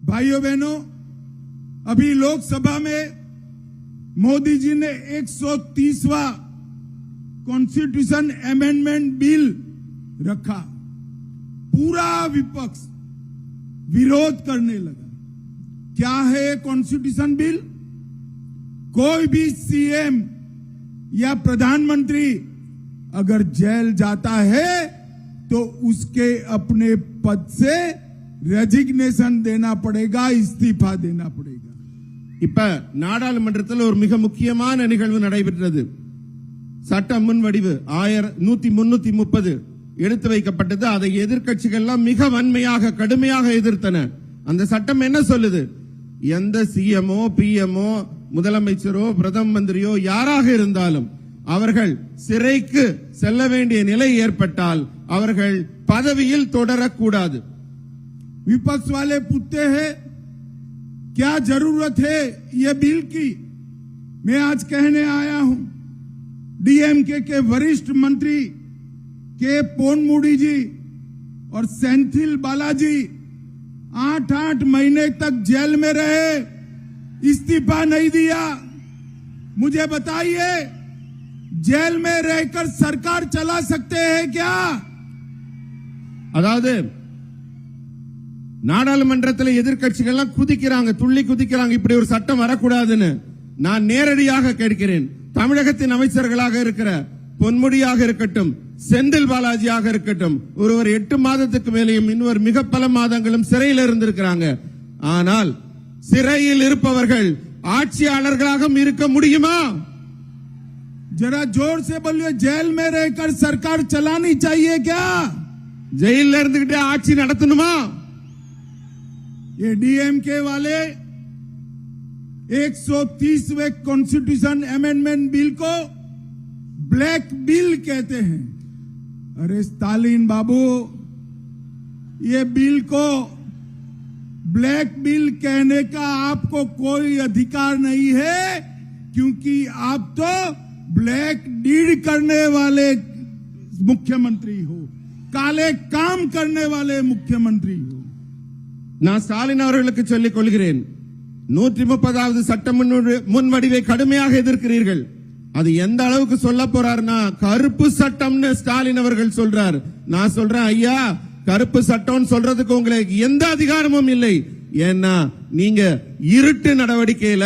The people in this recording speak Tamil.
भाइयों बहनों, अभी लोकसभा में मोदी जी ने 130वां कॉन्स्टिट्यूशन अमेंडमेंट बिल रखा। पूरा विपक्ष विरोध करने लगा। क्या है कॉन्स्टिट्यूशन बिल? कोई भी सीएम या प्रधानमंत्री अगर जेल जाता है तो उसके अपने पद से रेजिग्नेशन देना पड़ेगा, इस्तीफा देना पड़ेगा। இப்ப நாடாளுமன்றத்தில் ஒரு மிக முக்கியமான நிகழ்வு நடைபெற்றது. சட்ட முன்வடிவு 1330 எடுத்து வைக்கப்பட்டது. அதை எதிர்க்கட்சிகள் எல்லாம் மிக வன்மையாக கடுமையாக எதிர்த்தன. அந்த சட்டம் என்ன சொல்லுது? எந்த சிஎம்ஓ பிஎம்ஓ முதலமைச்சரோ பிரதம மந்திரியோ யாராக இருந்தாலும் அவர்கள் சிறைக்கு செல்ல வேண்டிய நிலை ஏற்பட்டால் அவர்கள் பதவியில் தொடரக்கூடாது. विपक्ष वाले पूछते हैं क्या जरूरत है ये बिल की? मैं आज कहने आया हूं, डीएमके के वरिष्ठ मंत्री के पोनमुडी जी और सेंथिल बालाजी 8 महीने तक जेल में रहे, इस्तीफा नहीं दिया। मुझे बताइए, जेल में रहकर सरकार चला सकते हैं क्या? அதாவது நாடாளுமன்றத்தில் எதிர்க்கட்சிகள் எல்லாம் குதிக்கிறாங்க, துள்ளி குதிக்கிறாங்க, இப்படி ஒரு சட்டம் வரக்கூடாதுன்னு. நான் நேரடியாக கேட்கிறேன், தமிழகத்தின் அமைச்சர்களாக இருக்கிற பொன்முடியாக இருக்கட்டும், செந்தில் பாலாஜியாக இருக்கட்டும், ஒருவர் 8 மாதத்துக்கு மேலேயும் இன்னொரு மிக பல மாதங்களும் சிறையில் இருந்திருக்கிறாங்க. ஆனால் சிறையில் இருப்பவர்கள் ஆட்சியாளர்களாக இருக்க முடியுமா? जरा जोर से बोलिए, जेल में रहकर सरकार चलानी चाहिए क्या? ஜெயில இருந்துகிட்டே ஆட்சி நடத்தணுமா? ये डीएमके वाले 130वें कॉन्स्टिट्यूशन अमेंडमेंट बिल को ब्लैक बिल कहते हैं। अरे स्टालिन बाबू, ये बिल को ब्लैक बिल कहने का आपको कोई अधिकार नहीं है, क्योंकि आप तो ब्लैक डीड करने वाले मुख्यमंत्री हो, काले काम करने वाले मुख्यमंत्री हो। நான் ஸ்டாலின் அவர்களுக்கு சொல்லிக் கொள்கிறேன், 130வது சட்ட முன்வடிவை கடுமையாக எதிர்க்கிறீர்கள். அது எந்த அளவுக்கு சொல்ல போறாருன்னா கருப்பு சட்டம்னு ஸ்டாலின் அவர்கள் சொல்றார். நான் சொல்றேன், ஐயா, கருப்பு சட்டம் சொல்றதுக்கு உங்களுக்கு எந்த அதிகாரமும் இல்லை. ஏன்னா நீங்க இருட்டு நடவடிக்கையில